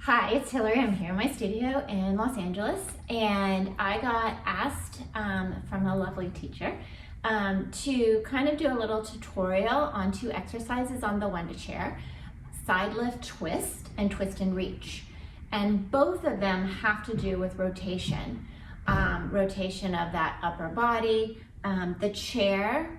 Hi, it's Hillary. I'm here in my studio in Los Angeles, and I got asked from a lovely teacher to kind of do a little tutorial on 2 exercises on the Wunda Chair, side lift twist and twist and reach. And both of them have to do with rotation, rotation of that upper body. The chair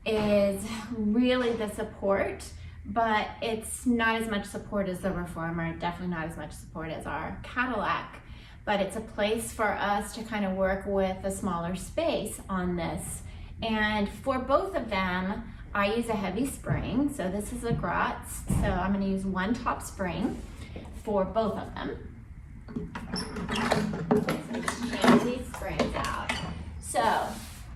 is really the support, but it's not as much support as the Reformer, definitely not as much support as our Cadillac, but it's a place for us to kind of work with a smaller space on this. And for both of them, I use a heavy spring. So this is a Gratz, so I'm gonna use 1 top spring for both of them. So just change these springs out. So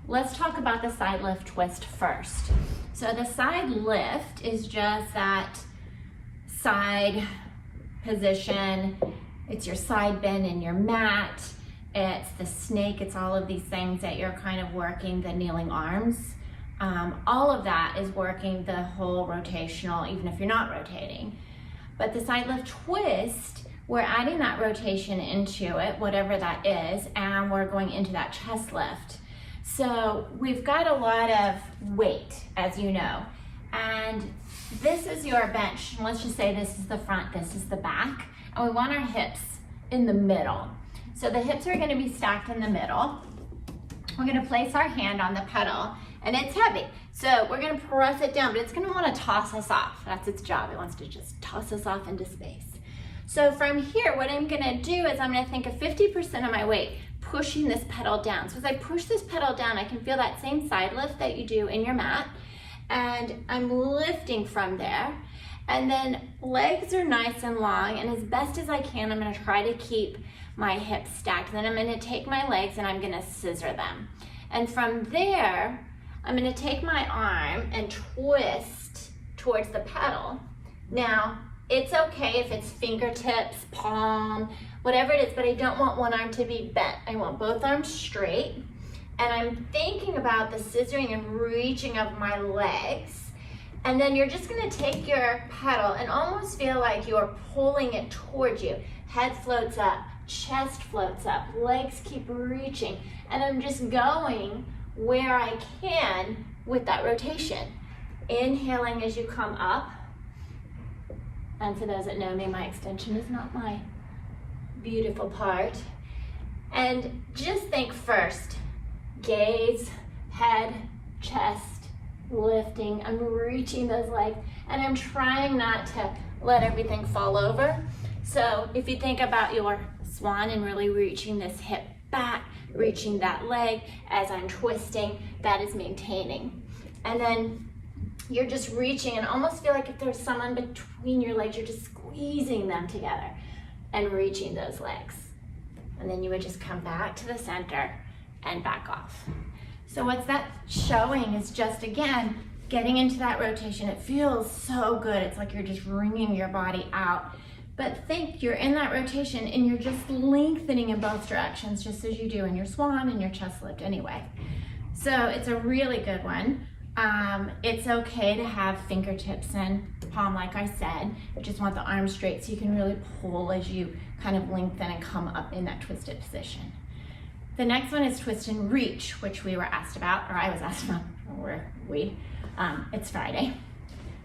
let's talk about the side lift twist first. So the side lift is just that side position. It's your side bend in your mat. It's the snake. It's all of these things that you're kind of working, the kneeling arms. All of that is working the whole rotational, even if you're not rotating. But the side lift twist, we're adding that rotation into it, whatever that is, and we're going into that chest lift. So we've got a lot of weight, as you know, and this is your bench. Let's just say this is the front, this is the back, and we want our hips in the middle. So the hips are gonna be stacked in the middle. We're gonna place our hand on the pedal, and it's heavy. So we're gonna press it down, but it's gonna wanna toss us off. That's its job, it wants to just toss us off into space. So from here, what I'm gonna do is I'm gonna think of 50% of my weight pushing this pedal down. So as I push this pedal down, I can feel that same side lift that you do in your mat, and I'm lifting from there. And then legs are nice and long, and as best as I can, I'm gonna try to keep my hips stacked. Then I'm gonna take my legs and I'm gonna scissor them. And from there, I'm gonna take my arm and twist towards the pedal. Now, it's okay if it's fingertips, palm, whatever it is, but I don't want one arm to be bent. I want both arms straight. And I'm thinking about the scissoring and reaching of my legs. And then you're just gonna take your pedal and almost feel like you're pulling it towards you. Head floats up, chest floats up, legs keep reaching. And I'm just going where I can with that rotation. Inhaling as you come up. And for those that know me, my extension is not my beautiful part. And just think first, gaze, head, chest, lifting. I'm reaching those legs, and I'm trying not to let everything fall over. So if you think about your swan and really reaching this hip back, reaching that leg as I'm twisting, that is maintaining. And then you're just reaching and almost feel like if there's someone between your legs, you're just squeezing them together and reaching those legs. And then you would just come back to the center and back off. So what's that showing is just, again, getting into that rotation. It feels so good. It's like you're just wringing your body out. But think you're in that rotation and you're just lengthening in both directions, just as you do in your swan and your chest lift anyway. So it's a really good one. It's okay to have fingertips and palm, like I said. You just want the arms straight so you can really pull as you kind of lengthen and come up in that twisted position. The next one is twist and reach, which we were asked about, or I was asked about, it's Friday.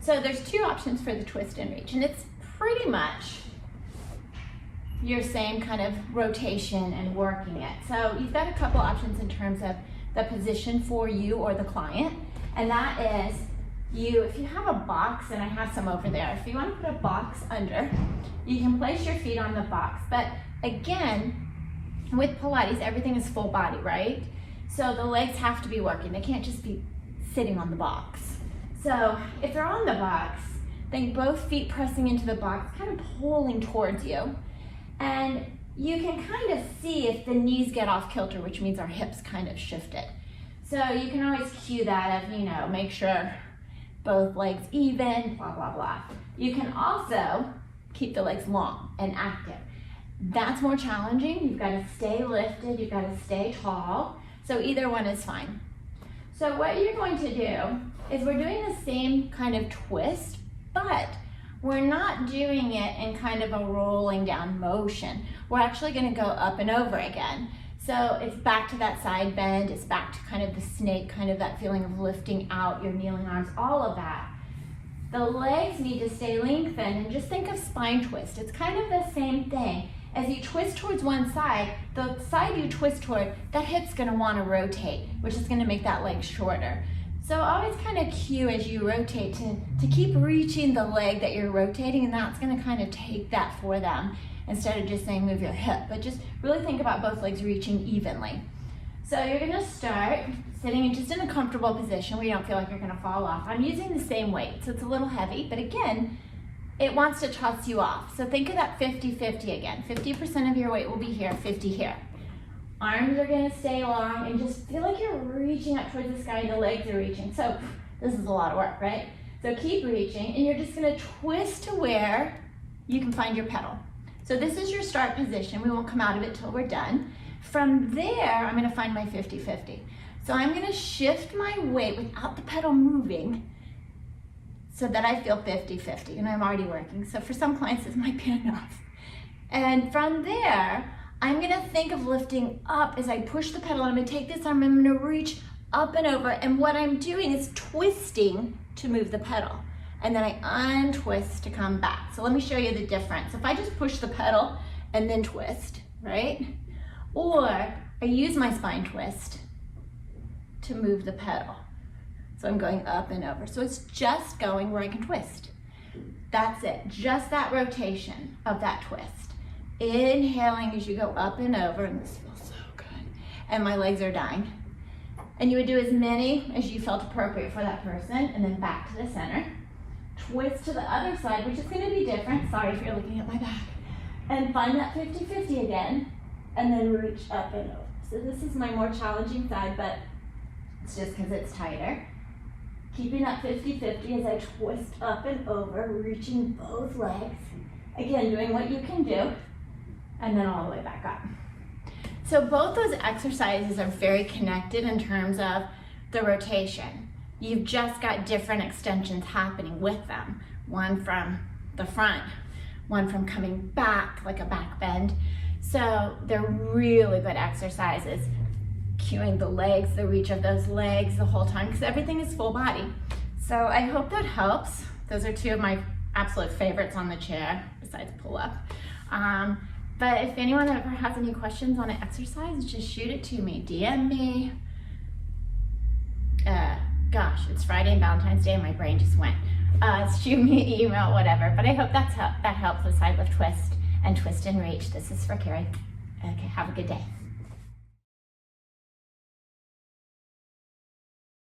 So there's 2 options for the twist and reach, and it's pretty much your same kind of rotation and working it. So you've got a couple options in terms of the position for you or the client. And that is if you have a box, and I have some over there, if you want to put a box under, you can place your feet on the box. But again, with Pilates, everything is full body, right? So the legs have to be working. They can't just be sitting on the box. So if they're on the box, then both feet pressing into the box, kind of pulling towards you. And you can kind of see if the knees get off kilter, which means our hips kind of shifted. So you can always cue that of, make sure both legs even, blah, blah, blah. You can also keep the legs long and active. That's more challenging. You've got to stay lifted, you've got to stay tall. So either one is fine. So what you're going to do is we're doing the same kind of twist, but we're not doing it in kind of a rolling down motion. We're actually gonna go up and over again. So it's back to that side bend, it's back to kind of the snake, kind of that feeling of lifting out your kneeling arms, all of that. The legs need to stay lengthened, and just think of spine twist. It's kind of the same thing. As you twist towards one side, the side you twist toward, that hip's gonna wanna rotate, which is gonna make that leg shorter. So always kind of cue as you rotate to keep reaching the leg that you're rotating, and that's gonna kind of take that for them instead of just saying move your hip, but just really think about both legs reaching evenly. So you're gonna start sitting just in a comfortable position where you don't feel like you're gonna fall off. I'm using the same weight, so it's a little heavy, but again, it wants to toss you off. So think of that 50-50 again. 50% of your weight will be here, 50 here. Arms are gonna stay long, and just feel like you're reaching up towards the sky and the legs are reaching. So this is a lot of work, right? So keep reaching, and you're just gonna twist to where you can find your pedal. So this is your start position. We won't come out of it till we're done. From there, I'm gonna find my 50-50. So I'm gonna shift my weight without the pedal moving so that I feel 50-50, and I'm already working. So for some clients, this might be enough. And from there, I'm gonna think of lifting up as I push the pedal. I'm gonna take this arm, I'm gonna reach up and over, and what I'm doing is twisting to move the pedal. And then I untwist to come back. So let me show you the difference. If I just push the pedal and then twist, right? Or I use my spine twist to move the pedal. So I'm going up and over. So it's just going where I can twist. That's it, just that rotation of that twist. Inhaling as you go up and over, and this feels so good. And my legs are dying. And you would do as many as you felt appropriate for that person, and then back to the center. Twist to the other side, which is gonna be different. Sorry if you're looking at my back. And find that 50-50 again, and then reach up and over. So this is my more challenging side, but it's just because it's tighter. Keeping that 50-50 as I twist up and over, reaching both legs. Again, doing what you can do, and then all the way back up. So both those exercises are very connected in terms of the rotation. You've just got different extensions happening with them. One from the front, one from coming back, like a back bend. So they're really good exercises. Cueing the legs, the reach of those legs the whole time, because everything is full body. So I hope that helps. Those are two of my absolute favorites on the chair, besides pull up. But if anyone ever has any questions on an exercise, just shoot it to me, DM me. Gosh, it's Friday and Valentine's Day and my brain just went. Shoot me an email, whatever. But I hope that helps with side lift twist and twist and reach. This is for Carrie. Okay, have a good day.